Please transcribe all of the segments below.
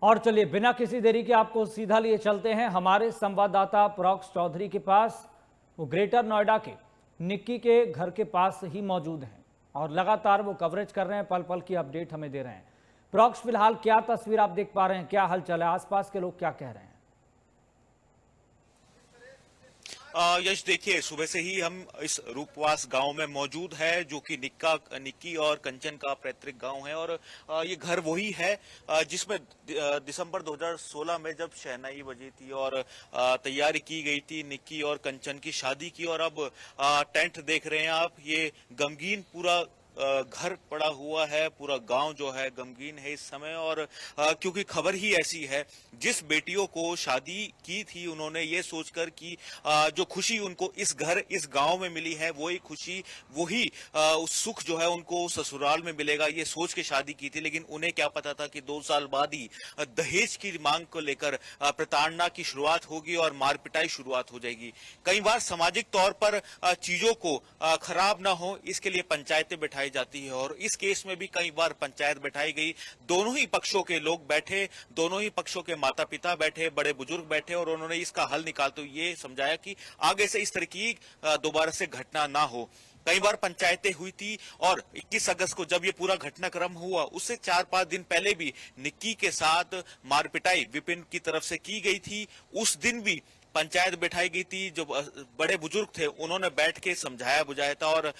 और चलिए बिना किसी देरी के आपको सीधा लिए चलते हैं हमारे संवाददाता प्रॉक्स चौधरी के पास। वो ग्रेटर नोएडा के निक्की के घर के पास ही मौजूद हैं और लगातार वो कवरेज कर रहे हैं, पल पल की अपडेट हमें दे रहे हैं। प्रॉक्स, फिलहाल क्या तस्वीर आप देख पा रहे हैं, क्या हलचल है, आसपास के लोग क्या कह रहे हैं? यश, देखिए, सुबह से ही हम इस रूपवास गांव में मौजूद है, जो कि निक्की और कंचन का पैतृक गांव है। और ये घर वही है जिसमें दिसंबर 2016 में जब शहनाई बजी थी और तैयारी की गई थी निक्की और कंचन की शादी की। और अब टेंट देख रहे हैं आप, ये गमगीन पूरा घर पड़ा हुआ है, पूरा गांव जो है गमगीन है इस समय। और क्योंकि खबर ही ऐसी है, जिस बेटियों को शादी की थी उन्होंने ये सोचकर कि जो खुशी उनको इस गांव में मिली है, वही खुशी, वही उस सुख जो है उनको ससुराल में मिलेगा, ये सोच के शादी की थी। लेकिन उन्हें क्या पता था कि 2 साल बाद ही दहेज की मांग को लेकर प्रताड़ना की शुरुआत होगी और मारपिटाई शुरुआत हो जाएगी। कई बार सामाजिक तौर पर चीजों को खराब ना हो, इसके लिए पंचायतें बैठाई जाती है। और इस केस में भी कई बार पंचायत बैठाई गई, दोनों ही पक्षों के लोग बैठे, दोनों ही पक्षों के माता पिता बैठे, बड़े बुजुर्ग बैठे, और उन्होंने इसका हल निकालते हुए ये समझाया कि आगे से इस तरह की दोबारा से घटना ना हो। कई बार पंचायतें हुई थी और 21 अगस्त को जब ये पूरा घटनाक्रम हुआ, उससे 4-5 दिन पहले भी निक्की के साथ मारपिटाई विपिन की तरफ से की गई थी। उस दिन भी पंचायत बैठाई गई थी, जो बड़े बुजुर्ग थे उन्होंने बैठ के समझाया बुझाया था। और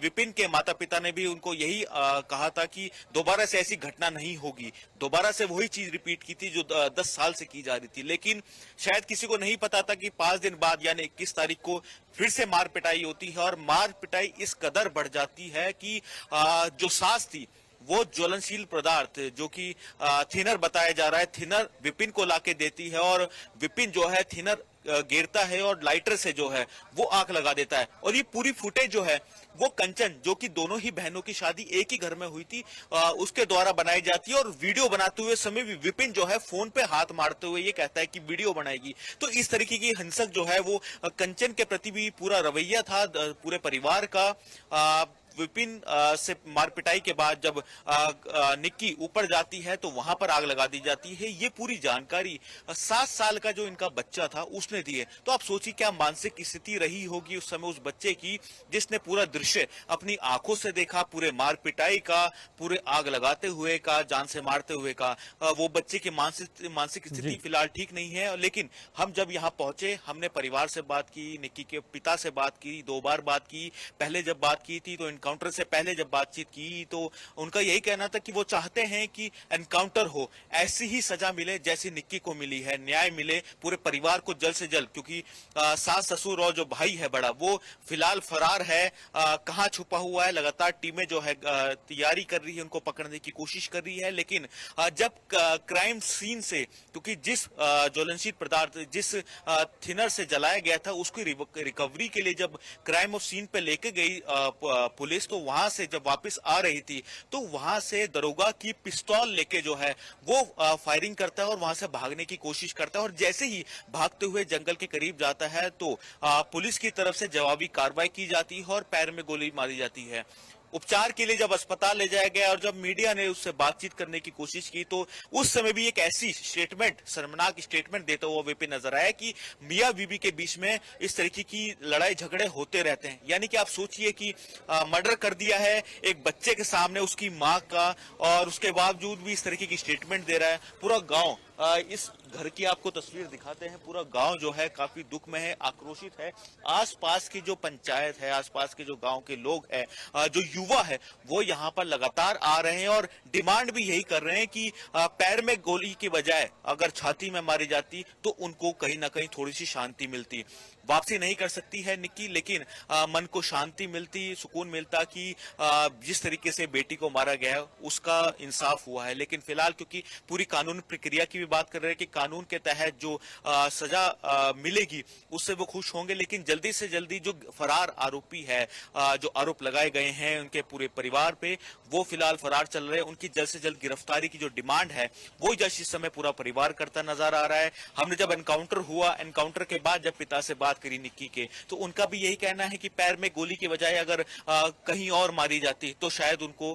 विपिन के माता पिता ने भी उनको यही कहा था कि दोबारा से ऐसी घटना नहीं होगी, दोबारा से वही चीज रिपीट की थी जो 10 साल से की जा रही थी। लेकिन शायद किसी को नहीं पता था कि 5 दिन बाद यानी 21 तारीख को फिर से मार पिटाई होती है। और मार पिटाई इस कदर बढ़ जाती है कि जो सास थी वो ज्वलनशील पदार्थ जो कि थिनर बताया जा रहा है, थिनर विपिन को लाके देती है। और विपिन जो है थिनर गिरता है और लाइटर से जो है वो आग लगा देता है। और ये पूरी फुटेज जो है वो कंचन, जो कि दोनों ही बहनों की शादी एक ही घर में हुई थी, उसके द्वारा बनाई जाती है। और वीडियो बनाते हुए समय भी विपिन जो है फोन पे हाथ मारते हुए ये कहता है कि वीडियो बनाएगी। तो इस तरीके की हिंसक जो है वो कंचन के प्रति भी पूरा रवैया था पूरे परिवार का। विपिन से मारपिटाई के बाद जब निक्की ऊपर जाती है तो वहां पर आग लगा दी जाती है। ये पूरी जानकारी 7 साल का जो इनका बच्चा था उसने दी है। तो आप सोचिए क्या मानसिक स्थिति रही होगी उस समय उस बच्चे की, जिसने पूरा दृश्य अपनी आंखों से देखा, पूरे मारपिटाई का, पूरे आग लगाते हुए का, जान से मारते हुए का। वो बच्चे की मानसिक स्थिति जी। फिलहाल ठीक नहीं है। लेकिन हम जब यहाँ पहुंचे, हमने परिवार से बात की, निक्की के पिता से बात की, 2 बार बात की। पहले जब बात की थी तो एनकाउंटर से पहले जब बातचीत की तो उनका यही कहना था कि वो चाहते हैं कि एनकाउंटर हो, ऐसी ही सजा मिले जैसी निक्की को मिली है, न्याय मिले पूरे परिवार को जल्द से जल्द। क्योंकि सास ससुर और जो भाई है बड़ा, वो फिलहाल फरार है, कहाँ छुपा हुआ है। लगातार टीमें जो है तैयारी कर रही है, उनको पकड़ने की कोशिश कर रही है। लेकिन जब क्राइम सीन से, क्योंकि जिस ज्वलनशील पदार्थ, जिस थिनर से जलाया गया था, उसकी रिकवरी के लिए जब क्राइम ऑफ सीन पे लेके गई पुलिस, तो वहां से जब वापस आ रही थी तो वहां से दरोगा की पिस्तौल लेके जो है वो फायरिंग करता है और वहां से भागने की कोशिश करता है। और जैसे ही भागते हुए जंगल के करीब जाता है तो पुलिस की तरफ से जवाबी कार्रवाई की जाती है और पैर में गोली मारी जाती है। उपचार के लिए जब अस्पताल ले जाया गया और जब मीडिया ने उससे बातचीत करने की कोशिश की तो उस समय भी एक ऐसी स्टेटमेंट, शर्मनाक स्टेटमेंट देता हुआ विपिन नजर आया कि मियां बीबी के बीच में इस तरीके की लड़ाई झगड़े होते रहते हैं। यानी कि आप सोचिए कि मर्डर कर दिया है एक बच्चे के सामने उसकी मां का, और उसके बावजूद भी इस तरीके की स्टेटमेंट दे रहा है। पूरा गांव, इस घर की आपको तस्वीर दिखाते हैं, पूरा गांव जो है काफी दुख में है, आक्रोशित है। आसपास की जो पंचायत है, आसपास के जो गांव के लोग हैं, जो युवा है, वो यहाँ पर लगातार आ रहे हैं और डिमांड भी यही कर रहे हैं कि पैर में गोली की बजाय अगर छाती में मारी जाती तो उनको कहीं ना कहीं थोड़ी सी शांति मिलती। वापसी नहीं कर सकती है निक्की, लेकिन मन को शांति मिलती, सुकून मिलता कि जिस तरीके से बेटी को मारा गया है उसका इंसाफ हुआ है। लेकिन फिलहाल क्योंकि पूरी कानून प्रक्रिया की भी बात कर रहे हैं कि कानून के तहत जो सजा मिलेगी उससे वो खुश होंगे, लेकिन जल्दी से जल्दी जो फरार आरोपी है, जो आरोप लगाए गए हैं उनके पूरे परिवार पे, वो फिलहाल फरार चल रहे हैं। उनकी जल्द से जल्द गिरफ्तारी की जो डिमांड है वो जश इस समय पूरा परिवार करता नजर आ रहा है। हमने जब एनकाउंटर हुआ, एनकाउंटर के बाद जब पिता से बात करी निक्की के, तो उनका भी यही कहना है कि पैर में गोली के बजाय अगर कहीं और मारी जाती तो शायद उनको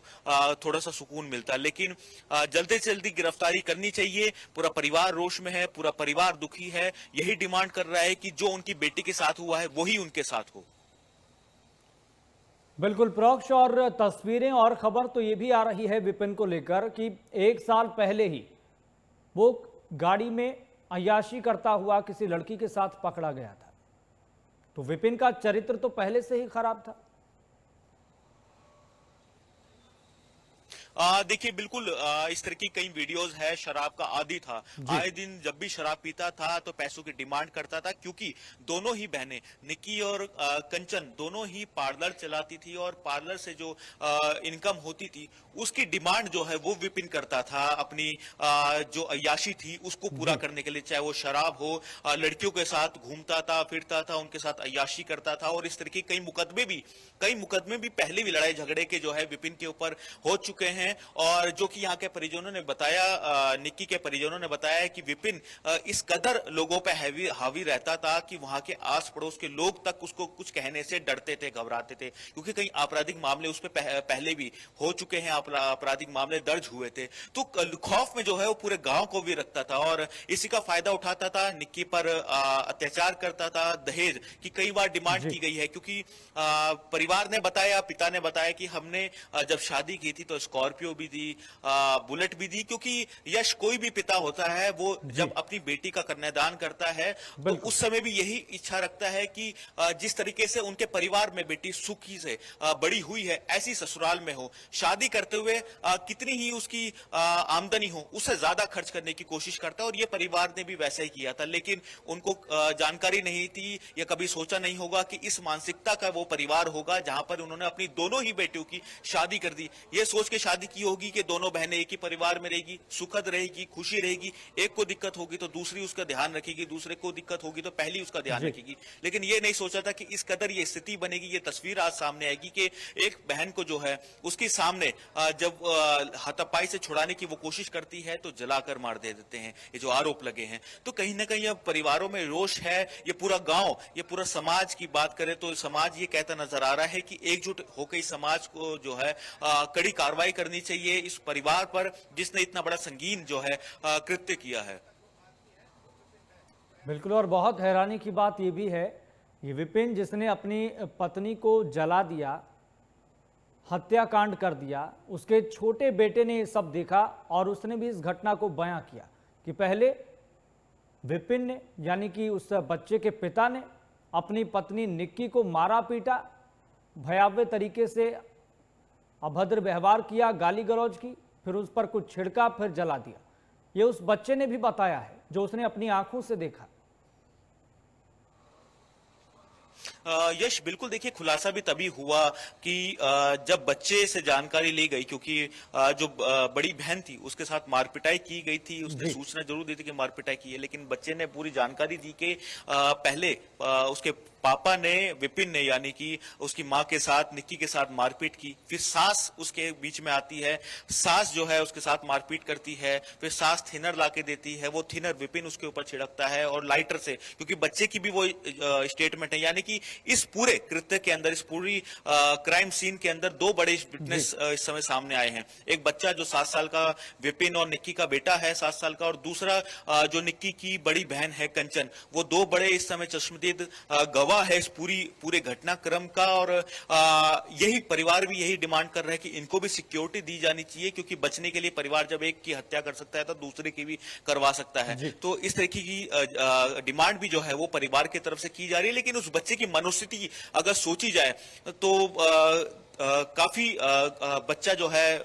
थोड़ा सा सुकून मिलता, लेकिन जल्दी से जल्दी गिरफ्तारी करनी चाहिए। पूरा परिवार रोष में है, पूरा परिवार दुखी है, यही डिमांड कर रहा है कि जो उनकी बेटी के साथ हुआ है वही उनके साथ हो। बिल्कुल प्रोक्ष, और तस्वीरें और खबर तो ये भी आ रही है विपिन को लेकर कि 1 साल पहले ही वो गाड़ी में अय्याशी करता हुआ किसी लड़की के साथ पकड़ा गया था। तो विपिन का चरित्र तो पहले से ही खराब था। देखिए बिल्कुल इस तरह की कई वीडियोस है, शराब का आदी था, आए दिन जब भी शराब पीता था तो पैसों की डिमांड करता था, क्योंकि दोनों ही बहनें निक्की और कंचन दोनों ही पार्लर चलाती थी और पार्लर से जो इनकम होती थी उसकी डिमांड जो है वो विपिन करता था अपनी जो अय्याशी थी उसको पूरा करने के लिए, चाहे वो शराब हो, लड़कियों के साथ घूमता था, फिरता था, उनके साथ अय्याशी करता था। और इस तरह के कई मुकदमे भी पहले भी लड़ाई झगड़े के जो है विपिन के ऊपर हो चुके हैं। और जो कि यहाँ के परिजनों ने बताया, निक्की के परिजनों ने बताया है कि विपिन इस कदर लोगों पे हावी रहता था कि वहां के आस पड़ोस के लोग तक उसको कुछ कहने से डरते थे, घबराते थे, क्योंकि कई आपराधिक मामले उस पे पहले भी हो चुके हैं, आपराधिक मामले दर्ज हुए थे। तो खौफ में जो है वो पूरे गांव को भी रखता था और इसी का फायदा उठाता था, निक्की पर अत्याचार करता था, दहेज की कई बार डिमांड की गई है, क्योंकि परिवार ने बताया, पिता ने बताया कि हमने जब शादी की थी तो स्कॉर्पियो भी दी, बुलेट भी दी, क्योंकि यश कोई भी पिता होता है वो जब अपनी बेटी का कन्यादान करता है तो उस समय भी यही इच्छा रखता है कि जिस तरीके से उनके परिवार में बेटी सुखी से बड़ी हुई है ऐसी ससुराल में हो। शादी करते हुए कितनी ही उसकी आमदनी हो उससे ज्यादा खर्च करने की कोशिश करता है, और ये परिवार ने भी वैसा ही किया था, लेकिन उनको जानकारी नहीं थी या कभी सोचा नहीं होगा कि इस मानसिकता का वो परिवार होगा जहां पर उन्होंने अपनी दोनों ही बेटियों की शादी कर दी, ये सोच के शादी की होगी कि दोनों बहनें एक ही परिवार में रहेगी, सुखद रहेगी, खुशी रहेगी, एक को दिक्कत होगी तो दूसरी उसका ध्यान रखेगी, दूसरे को दिक्कत होगी तो पहली उसका ध्यान रखेगी। लेकिन ये नहीं सोचा था कि इस कदर ये स्थिति बनेगी, ये तस्वीर आज सामने आएगी कि एक बहन को जो है उसके सामने जब हाथापाई से छुड़ाने की वो कोशिश करती है तो जलाकर मार दे देते हैं, ये जो आरोप लगे हैं। तो कहीं ना कहीं अब परिवारों में रोष है, ये पूरा गांव, ये पूरा समाज की बात करें तो समाज ये कहता नजर आ रहा है कि एकजुट होकर समाज को जो है कड़ी कार्रवाई करनी चाहिए इस परिवार पर जिसने इतना बड़ा संगीन जो है कृत्य किया है। बिल्कुल, और बहुत हैरानी की बात यह भी है, ये विपिन जिसने अपनी पत्नी को जला दिया, हत्याकांड कर दिया, उसके छोटे बेटे ने ये सब देखा और उसने भी इस घटना को बयां किया कि पहले विपिन ने, यानी कि उस बच्चे के पिता ने अपनी पत्नी निक्की को मारा पीटा, भयावह तरीके से अभद्र व्यवहार किया, गाली गलौज की, फिर उस पर कुछ छिड़का, फिर जला दिया। ये उस बच्चे ने भी बताया है जो उसने अपनी आंखों से देखा। यश बिल्कुल, देखिए खुलासा भी तभी हुआ कि जब बच्चे से जानकारी ली गई, क्योंकि जो बड़ी बहन थी उसके साथ मारपिटाई की गई थी, उसने सूचना जरूर दी थी कि मारपिटाई की है, लेकिन बच्चे ने पूरी जानकारी दी कि पहले उसके पापा ने, विपिन ने, यानी कि उसकी मां के साथ, निक्की के साथ मारपीट की, फिर सास उसके बीच में आती है, सास जो है उसके साथ मारपीट करती है, फिर सास थिनर लाके देती है, वो थिनर विपिन उसके ऊपर छिड़कता है और लाइटर से, क्योंकि बच्चे की भी वो स्टेटमेंट है, यानी कि इस पूरे कृत्य के अंदर, इस पूरी क्राइम सीन के अंदर दो बड़े विटनेस इस समय सामने आए हैं। एक बच्चा जो 7 साल का विपिन और निक्की का बेटा है 7 साल का, और दूसरा जो निक्की की बड़ी बहन है कंचन, वो दो बड़े इस समय चश्मदीद गवाह है इस पूरे घटनाक्रम का। और यही परिवार भी यही डिमांड कर रहा है कि इनको भी सिक्योरिटी दी जानी चाहिए, क्योंकि बचने के लिए परिवार जब एक की हत्या कर सकता है तो दूसरे की भी करवा सकता है। तो इस तरीके की डिमांड भी जो है वो परिवार की तरफ से की जा रही है, लेकिन उस बच्चे की मनोस्थिति अगर सोची जाए तो काफी बच्चा जो है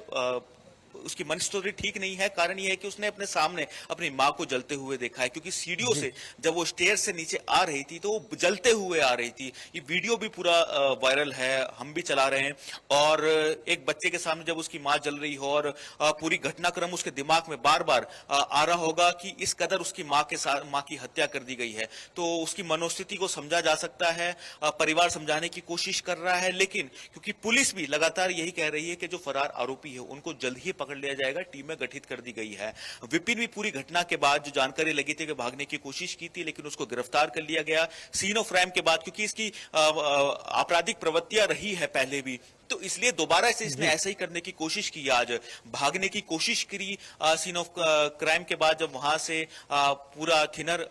उसकी मनस्थिति ठीक नहीं है। कारण यह है कि उसने अपने सामने अपनी माँ को जलते हुए देखा है, क्योंकि सीढ़ियों से जब वो स्टेयर से नीचे आ रही थी तो वो जलते हुए आ रही थी। ये वीडियो भी पूरा वायरल है, हम भी चला रहे हैं। और एक बच्चे के सामने जब उसकी माँ जल रही हो और पूरी घटनाक्रम उसके दिमाग में बार बार आ रहा होगा कि इस कदर उसकी माँ के साथ माँ की हत्या कर दी गई है, तो उसकी मनोस्थिति को समझा जा सकता है। परिवार समझाने की कोशिश कर रहा है, लेकिन क्योंकि पुलिस भी लगातार यही कह रही है कि जो फरार आरोपी है उनको जल्द ही पकड़ लिया जाएगा, टीमें गठित कर दी गई है। विपिन भी पूरी घटना के बाद जो जानकारी लगी थी कि भागने की कोशिश की थी, लेकिन उसको गिरफ्तार कर लिया गया सीन ऑफ क्राइम के बाद, क्योंकि इसकी आपराधिक प्रवृत्तियां रही है पहले भी, तो इसलिए दोबारा से इसने ऐसा ही करने की कोशिश की। आज भागने की कोशिश करी सीन ऑफ क्राइम के बाद, जब वहां से पूरा थिनर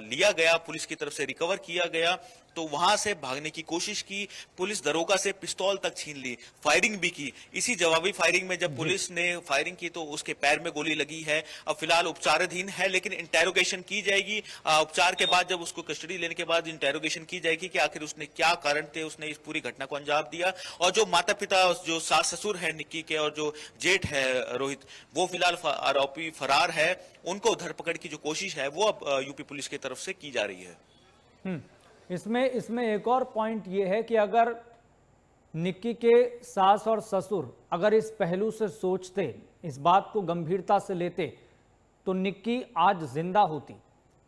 लिया गया, पुलिस की तरफ से रिकवर किया गया, तो वहां से भागने की कोशिश की। पुलिस दरोगा से पिस्तौल तक छीन ली, फायरिंग भी की। इसी जवाबी फायरिंग में जब पुलिस ने फायरिंग की तो उसके पैर में गोली लगी है। अब फिलहाल उपचाराधीन है, लेकिन इंटेरोगेशन की जाएगी। उपचार के बाद जब उसको कस्टडी लेने के बाद इंटेरोगेशन की जाएगी कि आखिर उसने क्या कारण थे उसने इस पूरी घटना को अंजाम दिया। और जो माता पिता, जो सास ससुर है निक्की के और जो जेठ है रोहित, वो फिलहाल आरोपी फरार है। उनको धरपकड़ की जो कोशिश है वो अब यूपी पुलिस की तरफ से की जा रही है। इसमें एक और पॉइंट ये है कि अगर निक्की के सास और ससुर अगर इस पहलू से सोचते, इस बात को गंभीरता से लेते, तो निक्की आज जिंदा होती।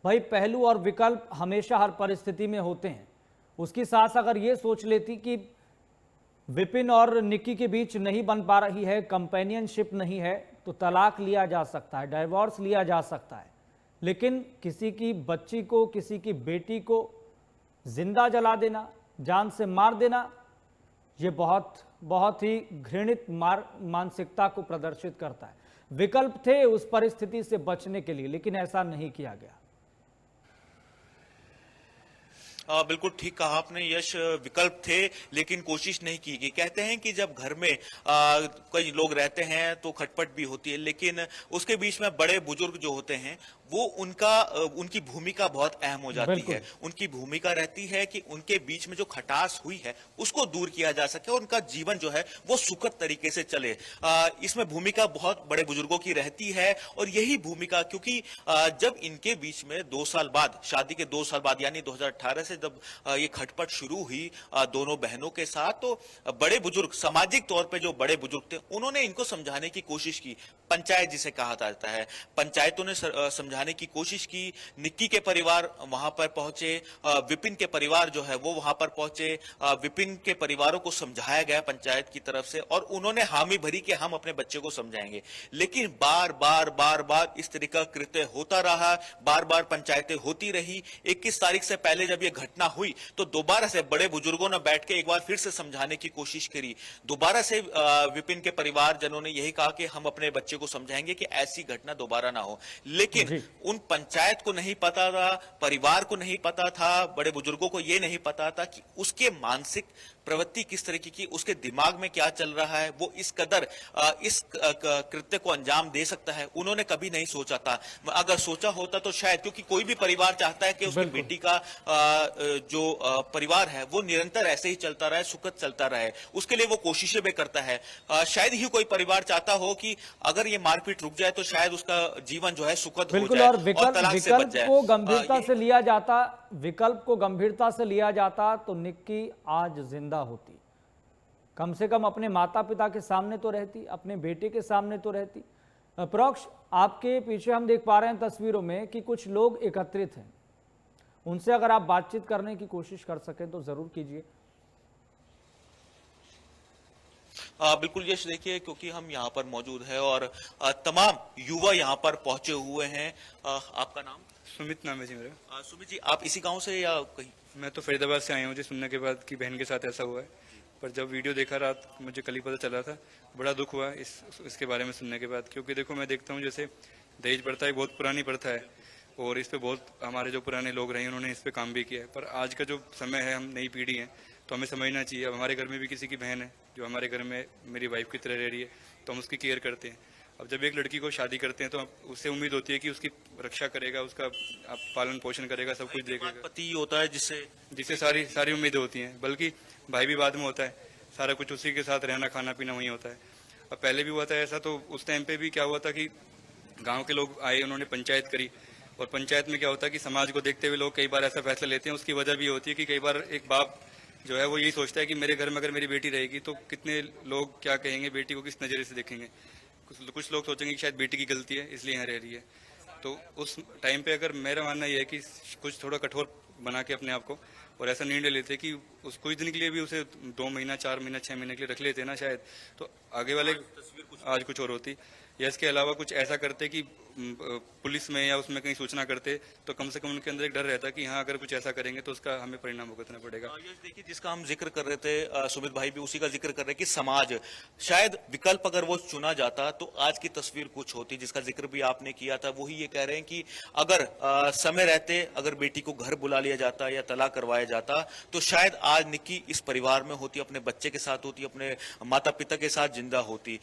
भाई पहलू और विकल्प हमेशा हर परिस्थिति में होते हैं। उसकी सास अगर ये सोच लेती कि विपिन और निक्की के बीच नहीं बन पा रही है, कंपेनियनशिप नहीं है, तो तलाक लिया जा सकता है, डाइवोर्स लिया जा सकता है। लेकिन किसी की बच्ची को, किसी की बेटी को जिंदा जला देना, जान से मार देना, ये बहुत ही घृणित मानसिकता को प्रदर्शित करता है। विकल्प थे उस परिस्थिति से बचने के लिए, लेकिन ऐसा नहीं किया गया। बिल्कुल ठीक कहा आपने यश, विकल्प थे लेकिन कोशिश नहीं की गई। कहते हैं कि जब घर में कई लोग रहते हैं तो खटपट भी होती है, लेकिन उसके बीच में बड़े बुजुर्ग जो होते हैं वो उनकी भूमिका बहुत अहम हो जाती है। उनकी भूमिका रहती है कि उनके बीच में जो खटास हुई है उसको दूर किया जा सके और उनका जीवन जो है वो सुखद तरीके से चले। इसमें भूमिका बहुत बड़े बुजुर्गों की रहती है। और यही भूमिका, क्योंकि जब इनके बीच में 2 साल बाद, शादी के 2 साल बाद यानी 2018 से जब ये खटपट शुरू हुई दोनों बहनों के साथ, तो बड़े बुजुर्ग, सामाजिक तौर पे जो बड़े बुजुर्ग थे, उन्होंने इनको समझाने की कोशिश की। पंचायत जिसे कहा जाता है, पंचायतों ने समझाने की कोशिश की। निक्की के परिवार वहां पर पहुंचे, विपिन के परिवार जो है वो वहां पर पहुंचे। विपिन के परिवारों को समझाया गया पंचायत की तरफ से और उन्होंने हामी भरी कि हम अपने बच्चे को समझाएंगे। लेकिन बार बार इस तरह का कृत्य होता रहा, बार बार पंचायतें होती रही। 21 तारीख से पहले जब यह घटना हुई तो दोबारा से बड़े बुजुर्गों ने बैठ के एक बार फिर से समझाने की कोशिश करी। दोबारा से विपिन के परिवारजनों ने यही कहा कि हम अपने बच्चे को समझाएंगे कि ऐसी घटना दोबारा ना हो। लेकिन उन पंचायत को नहीं पता था, परिवार को नहीं पता था, बड़े बुजुर्गों को यह नहीं पता था कि उसके मानसिक प्रवृत्ति किस तरीके की, उसके दिमाग में क्या चल रहा है, वो इस कदर इस कृत्य को अंजाम दे सकता है। उन्होंने कभी नहीं सोचा था। अगर सोचा होता तो शायद, क्योंकि कोई भी परिवार चाहता है कि उसकी बेटी का जो परिवार है वो निरंतर ऐसे ही चलता रहे, सुखद चलता रहे, उसके लिए वो कोशिशें भी करता है। शायद ही कोई परिवार चाहता हो कि अगर ये मारपीट रुक जाए तो शायद उसका जीवन जो है सुखद हो जाए और विकल्प को गंभीरता से लिया जाता, विकल्प को गंभीरता से लिया जाता तो निक्की आज जिंदा होती। कम से कम अपने माता पिता के सामने तो रहती, अपने बेटे के सामने तो रहती। प्रोक्ष, आपके पीछे हम देख पा रहे हैं तस्वीरों में कि कुछ लोग एकत्रित हैं, उनसे अगर आप बातचीत करने की कोशिश कर सकें तो जरूर कीजिए। बिल्कुल यश, देखिए क्योंकि हम यहाँ पर मौजूद है और तमाम युवा यहाँ पर पहुंचे हुए हैं। आपका नाम? सुमित नाम है जी मेरा। सुमित जी, आप इसी गांव से या कहीं? मैं तो फरीदाबाद से आया हूँ जी, सुनने के बाद कि बहन के साथ ऐसा हुआ है। पर जब वीडियो देखा रात, मुझे कल ही पता चला था। बड़ा दुख हुआ इसके बारे में सुनने के बाद, क्योंकि देखो मैं देखता हूँ जैसे दहेज प्रथा एक बहुत पुरानी प्रथा है और इस पे बहुत हमारे जो पुराने लोग रहे हैं उन्होंने इस पे काम भी किया है। पर आज का जो समय है, हम नई पीढ़ी है, तो हमें समझना चाहिए। अब हमारे घर में भी किसी की बहन है जो हमारे घर में मेरी वाइफ की तरह रह रही है, तो हम उसकी केयर करते हैं। अब जब एक लड़की को शादी करते हैं तो उससे उम्मीद होती है कि उसकी रक्षा करेगा, उसका पालन पोषण करेगा, सब कुछ देखेगा। पति होता है जिससे सारी उम्मीदें होती हैं, बल्कि भाई भी बाद में होता है। सारा कुछ उसी के साथ रहना, खाना पीना वही होता है। और पहले भी हुआ था ऐसा, तो उस टाइम पे भी क्या हुआ था कि गांव के लोग आए, उन्होंने पंचायत करी, और पंचायत में क्या होता है कि समाज को देखते हुए लोग कई बार ऐसा फैसला लेते हैं। उसकी वजह भी होती है कि कई बार एक बाप जो है वो यही सोचता है कि मेरे घर में अगर मेरी बेटी रहेगी तो कितने लोग क्या कहेंगे, बेटी को किस नज़रिए से देखेंगे। कुछ लोग सोचेंगे कि शायद बेटी की गलती है इसलिए यहाँ रह रही है। तो उस टाइम पे अगर मेरा मानना यह है कि कुछ थोड़ा कठोर बना के अपने आप को और ऐसा निर्णय लेते कि उस कुछ दिन के लिए भी उसे 2 महीना 4 महीना 6 महीने के लिए रख लेते ना शायद, तो आगे वाले आज कुछ और होती, या इसके अलावा कुछ ऐसा करते कि पुलिस में या उसमें कहीं सूचना करते, तो कम से कम उनके अंदर एक डर रहता कि हाँ अगर कुछ ऐसा करेंगे तो उसका हमें परिणाम भुगतना पड़ेगा। यश देखिए, जिसका हम जिक्र कर रहे थे, सुमित भाई भी उसी का जिक्र कर रहे कि समाज, शायद विकल्प अगर वो चुना जाता तो आज की तस्वीर कुछ होती, जिसका जिक्र भी आपने किया था। वही ये कह रहे हैं कि अगर समय रहते अगर बेटी को घर बुला लिया जाता या तलाक करवाया जाता तो शायद आज निक्की इस परिवार में होती, अपने बच्चे के साथ होती, अपने माता पिता के साथ जिंदा होती।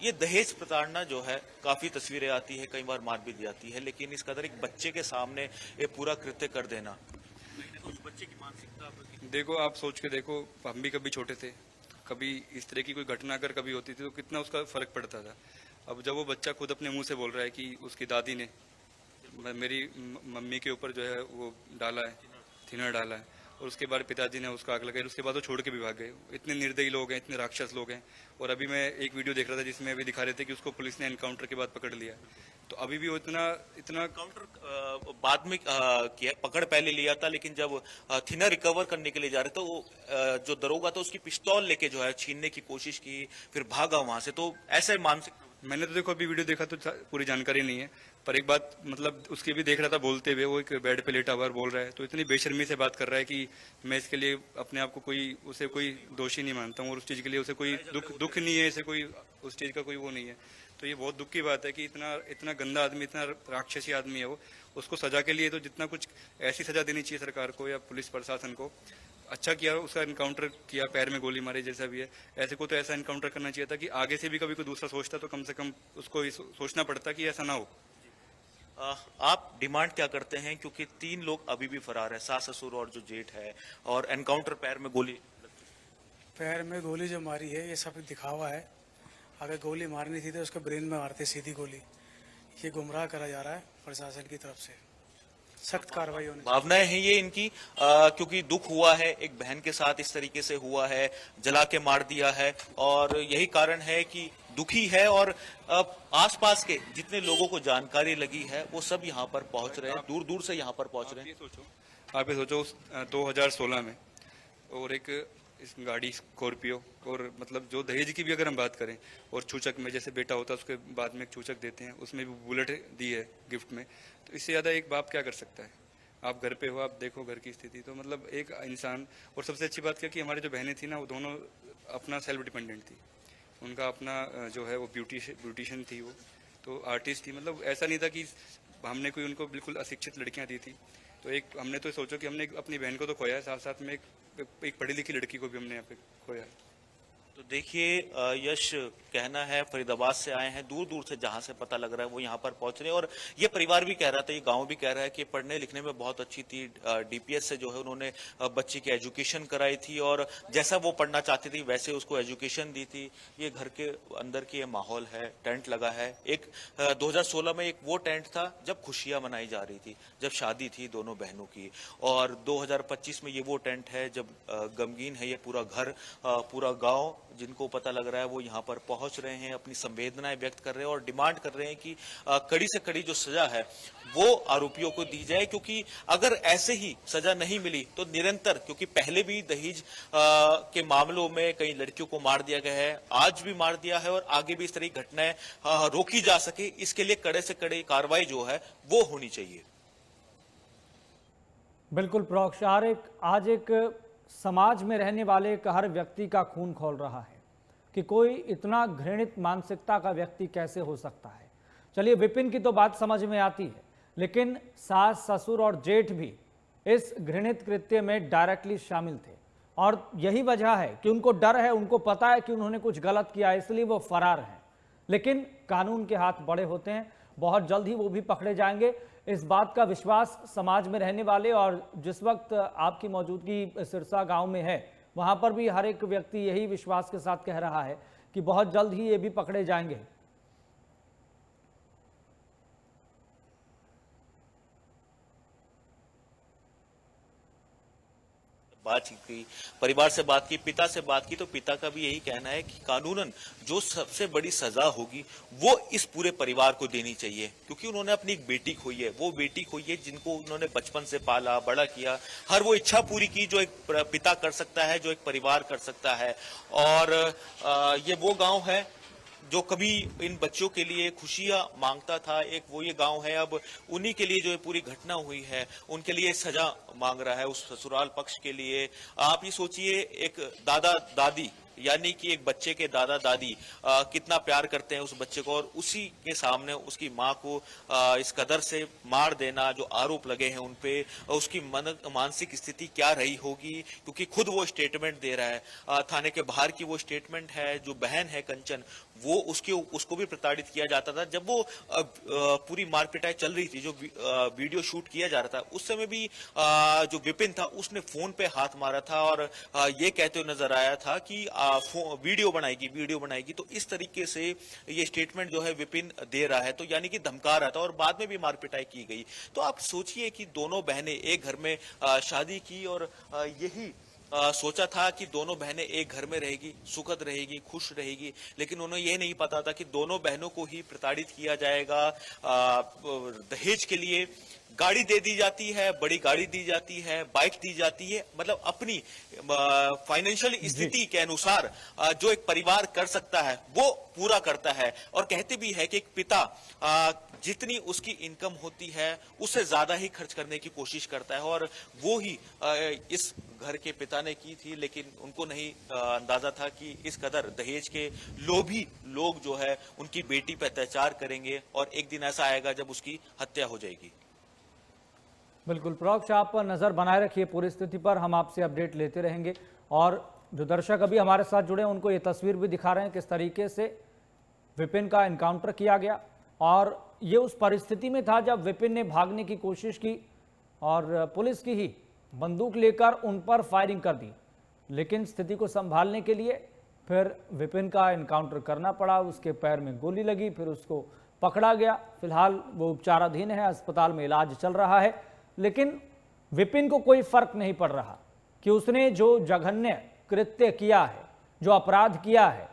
ये दहेज प्रताड़ना जो है, काफी तस्वीरें आती है, कई बार मार भी दी जाती है, लेकिन इस कदर एक बच्चे के सामने ये पूरा कृत्य कर देना, उस बच्चे की मानसिकता। देखो आप सोच के देखो, हम भी कभी छोटे थे, कभी इस तरह की कोई घटना अगर कभी होती थी तो कितना उसका फर्क पड़ता था। अब जब वो बच्चा खुद अपने मुंह से बोल रहा है कि उसकी दादी ने मेरी मम्मी के ऊपर जो है वो डाला है, थिनर डाला है, और उसके बाद पिताजी ने उसको आग लगाई, उसके बाद वो छोड़ के भी भाग गए। इतने निर्दयी लोग हैं, इतने राक्षस लोग हैं। और अभी मैं एक वीडियो देख रहा था जिसमें अभी दिखा रहे थे कि उसको पुलिस ने एनकाउंटर के बाद पकड़ लिया। तो अभी भी वो इतना काउंटर बाद में किया, पकड़ पहले लिया था, लेकिन जब थिनर रिकवर करने के लिए जा रहे थे, वो जो दरोगा था उसकी पिस्तौल लेके जो है छीनने की कोशिश की, फिर भागा वहां से। तो ऐसे मानसिक, मैंने तो देखो अभी वीडियो देखा तो पूरी जानकारी नहीं है, पर एक बात मतलब उसकी भी देख रहा था बोलते हुए, वो एक बेड पे लेटा हुआ बोल रहा है, तो इतनी बेशर्मी से बात कर रहा है कि मैं इसके लिए अपने आप को उसे कोई दोषी नहीं मानता हूँ, और उस चीज के लिए उसे कोई दुख नहीं है, इसे कोई उस चीज का कोई वो नहीं है। तो ये बहुत दुख की बात है कि इतना गंदा आदमी, इतना राक्षसी आदमी है वो। उसको सजा के लिए तो जितना कुछ ऐसी सजा देनी चाहिए सरकार को या पुलिस प्रशासन को, अच्छा किया उसका एनकाउंटर किया, पैर में गोली मारी, जैसा भी है। ऐसे को तो ऐसा एनकाउंटर करना चाहिए था कि आगे से भी कभी कोई दूसरा सोचता तो कम से कम उसको सोचना पड़ता कि ऐसा ना हो। आप डिमांड क्या करते हैं, क्योंकि 3 लोग अभी भी फरार है, सास ससुर और जो जेठ है, और एनकाउंटर पैर में गोली जो मारी है ये सब दिखावा है। अगर गोली मारनी थी तो उसके ब्रेन में मारते सीधी गोली। ये गुमराह करा जा रहा है प्रशासन की तरफ से, सख्त कार्रवाई होनी। भावनाएं हैं ये इनकी, क्योंकि दुख हुआ है, एक बहन के साथ इस तरीके से हुआ है, जला के मार दिया है, और यही कारण है कि दुखी है। और आसपास के जितने लोगों को जानकारी लगी है वो सब यहाँ पर पहुंच रहे हैं, दूर दूर से यहाँ पर पहुंच रहे हैं। आप ये सोचो 2016 में, और एक इस गाड़ी स्कॉर्पियो, और मतलब जो दहेज की भी अगर हम बात करें, और चूचक में जैसे बेटा होता है उसके बाद में एक चूचक देते हैं, उसमें भी बुलेट दी है गिफ्ट में, तो इससे ज़्यादा एक बाप क्या कर सकता है। आप घर पे हो, आप देखो घर की स्थिति, तो मतलब एक इंसान। और सबसे अच्छी बात क्या कि हमारी जो बहनें थी ना, वो दोनों अपना सेल्फ डिपेंडेंट थी, उनका अपना जो है वो ब्यूटिशियन थी, वो तो आर्टिस्ट थी। मतलब ऐसा नहीं था कि हमने कोई उनको बिल्कुल अशिक्षित लड़कियां दी थी। तो एक हमने तो सोचो कि हमने अपनी बहन को तो खोया है, साथ साथ में एक पढ़ी लिखी लड़की को भी हमने यहाँ पे खोया है। तो देखिए, यश कहना है फरीदाबाद से आए हैं, दूर दूर से जहां से पता लग रहा है वो यहाँ पर पहुंच रहे हैं। और ये परिवार भी कह रहा था, ये गांव भी कह रहा है कि पढ़ने लिखने में बहुत अच्छी थी, डीपीएस से जो है उन्होंने बच्ची की एजुकेशन कराई थी, और जैसा वो पढ़ना चाहती थी वैसे उसको एजुकेशन दी थी। ये घर के अंदर की ये माहौल है, टेंट लगा है। एक 2016 में एक वो टेंट था जब खुशियां मनाई जा रही थी, जब शादी थी दोनों बहनों की, और 2025 में ये वो टेंट है जब गमगीन है ये पूरा घर, पूरा गाँव। जिनको पता लग रहा है वो यहाँ पर पहुंच रहे हैं, अपनी संवेदनाएं व्यक्त कर रहे हैं और डिमांड कर रहे हैं कि कड़ी से कड़ी जो सजा है वो आरोपियों को दी जाए। क्योंकि अगर ऐसे ही सजा नहीं मिली तो निरंतर, क्योंकि पहले भी दहेज के मामलों में कई लड़कियों को मार दिया गया है, आज भी मार दिया है, और आगे भी इस तरह की घटनाएं रोकी जा सके, इसके लिए कड़े से कड़ी कार्रवाई जो है वो होनी चाहिए। बिल्कुल प्रोक्ष, आज एक समाज में रहने वाले हर व्यक्ति का खून खौल रहा है कि कोई इतना घृणित मानसिकता का व्यक्ति कैसे हो सकता है। चलिए, विपिन की तो बात समझ में आती है, लेकिन सास ससुर और जेठ भी इस घृणित कृत्य में डायरेक्टली शामिल थे, और यही वजह है कि उनको डर है, उनको पता है कि उन्होंने कुछ गलत किया, इसलिए वो फरार हैं। लेकिन कानून के हाथ बड़े होते हैं, बहुत जल्द ही वो भी पकड़े जाएंगे। इस बात का विश्वास समाज में रहने वाले, और जिस वक्त आपकी मौजूदगी सिरसा गांव में है वहां पर भी हर एक व्यक्ति यही विश्वास के साथ कह रहा है कि बहुत जल्द ही ये भी पकड़े जाएंगे। बातचीत की, परिवार से बात की, पिता से बात की, तो पिता का भी यही कहना है कि कानूनन जो सबसे बड़ी सजा होगी वो इस पूरे परिवार को देनी चाहिए, क्योंकि उन्होंने अपनी एक बेटी खोई है। वो बेटी खोई है जिनको उन्होंने बचपन से पाला बड़ा किया, हर वो इच्छा पूरी की जो एक पिता कर सकता है, जो एक परिवार कर सकता है। और ये वो गांव है जो कभी इन बच्चों के लिए खुशियां मांगता था। एक वो ये गांव है, अब उन्हीं के लिए जो ये पूरी घटना हुई है उनके लिए सजा मांग रहा है उस ससुराल पक्ष के लिए। आप ये सोचिए, एक दादा दादी यानी कि एक बच्चे के दादा दादी कितना प्यार करते हैं उस बच्चे को, और उसी के सामने उसकी माँ को इस कदर से मार देना, जो आरोप लगे हैं उनपे, उसकी मानसिक स्थिति क्या रही होगी, क्योंकि खुद वो स्टेटमेंट दे रहा है। थाने के बाहर की वो स्टेटमेंट है। जो बहन है कंचन, वो उसको भी प्रताड़ित किया जाता था। जब वो पूरी मारपिटाई चल रही थी, जो वीडियो शूट किया जा रहा था, उस समय भी जो विपिन था उसने फोन पे हाथ मारा था और ये कहते हुए नजर आया था कि वीडियो बनाएगी। तो इस तरीके से ये स्टेटमेंट जो है विपिन दे रहा है, तो यानी कि धमका रहा था, और बाद में भी मारपिटाई की गई। तो आप सोचिए कि दोनों बहनें एक घर में शादी की, और यही सोचा था कि दोनों बहनें एक घर में रहेगी, सुखद रहेगी, खुश रहेगी, लेकिन उन्हें यह नहीं पता था कि दोनों बहनों को ही प्रताड़ित किया जाएगा। दहेज के लिए गाड़ी दे दी जाती है, बड़ी गाड़ी दी जाती है, बाइक दी जाती है, मतलब अपनी फाइनेंशियल स्थिति के अनुसार जो एक परिवार कर सकता है वो पूरा करता है। और कहते भी है कि एक पिता जितनी उसकी इनकम होती है उससे ज्यादा ही खर्च करने की कोशिश करता है, और वो ही इस घर के पिता ने की थी। लेकिन उनको नहीं अंदाजा था कि इस कदर दहेज के लोभी लोग जो है उनकी बेटी पर अत्याचार करेंगे, और एक दिन ऐसा आएगा जब उसकी हत्या हो जाएगी। बिल्कुल प्रोक्ष, आप नज़र बनाए रखिए पूरी स्थिति पर, हम आपसे अपडेट लेते रहेंगे। और जो दर्शक अभी हमारे साथ जुड़े हैं उनको ये तस्वीर भी दिखा रहे हैं किस तरीके से विपिन का एनकाउंटर किया गया। और ये उस परिस्थिति में था जब विपिन ने भागने की कोशिश की और पुलिस की ही बंदूक लेकर उन पर फायरिंग कर दी, लेकिन स्थिति को संभालने के लिए फिर विपिन का एनकाउंटर करना पड़ा। उसके पैर में गोली लगी, फिर उसको पकड़ा गया। फिलहाल वो उपचाराधीन है, अस्पताल में इलाज चल रहा है। लेकिन विपिन को कोई फर्क नहीं पड़ रहा कि उसने जो जघन्य कृत्य किया है, जो अपराध किया है,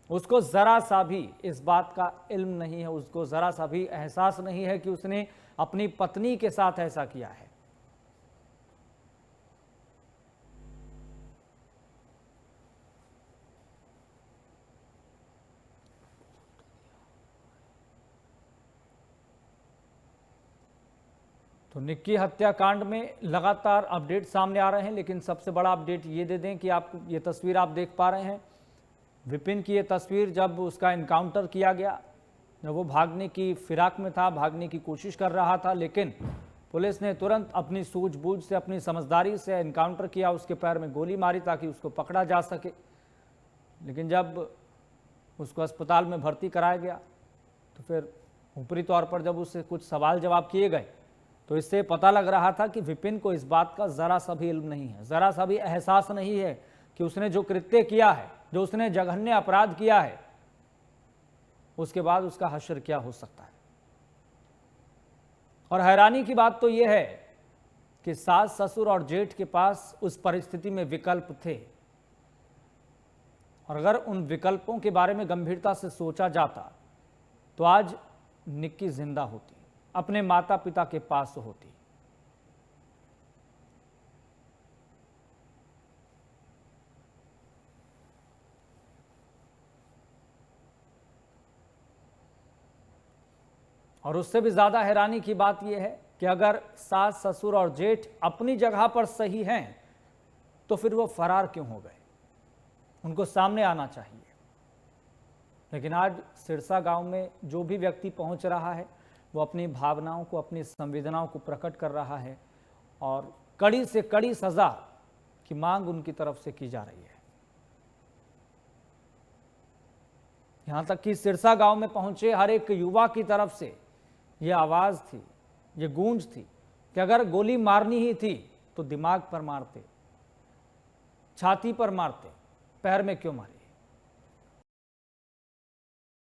उसको जरा सा भी इस बात का इल्म नहीं है, उसको जरा सा भी एहसास नहीं है कि उसने अपनी पत्नी के साथ ऐसा किया है। तो निक्की हत्याकांड में लगातार अपडेट सामने आ रहे हैं, लेकिन सबसे बड़ा अपडेट ये दे दें कि आपको ये तस्वीर आप देख पा रहे हैं, विपिन की ये तस्वीर जब उसका एनकाउंटर किया गया, जब वो भागने की फिराक में था, भागने की कोशिश कर रहा था, लेकिन पुलिस ने तुरंत अपनी सूझबूझ से, अपनी समझदारी से एनकाउंटर किया, उसके पैर में गोली मारी ताकि उसको पकड़ा जा सके। लेकिन जब उसको अस्पताल में भर्ती कराया गया तो फिर ऊपरी तौर पर जब उससे कुछ सवाल जवाब किए गए तो इससे पता लग रहा था कि विपिन को इस बात का ज़रा सा भी इल्म नहीं है, ज़रा सा भी एहसास नहीं है कि उसने जो कृत्य किया है, जो उसने जघन्य अपराध किया है, उसके बाद उसका हश्र क्या हो सकता है। और हैरानी की बात तो यह है कि सास, ससुर और जेठ के पास उस परिस्थिति में विकल्प थे, और अगर उन विकल्पों के बारे में गंभीरता से सोचा जाता तो आज निक्की जिंदा होती, अपने माता पिता के पास होती। और उससे भी ज्यादा हैरानी की बात यह है कि अगर सास, ससुर और जेठ अपनी जगह पर सही हैं तो फिर वो फरार क्यों हो गए? उनको सामने आना चाहिए। लेकिन आज सिरसा गांव में जो भी व्यक्ति पहुंच रहा है वो अपनी भावनाओं को, अपनी संवेदनाओं को प्रकट कर रहा है, और कड़ी से कड़ी सजा की मांग उनकी तरफ से की जा रही है। यहां तक कि सिरसा गांव में पहुंचे हर एक युवा की तरफ से ये आवाज थी, ये गूंज थी कि अगर गोली मारनी ही थी तो दिमाग पर मारते, छाती पर मारते, पैर में क्यों मारे।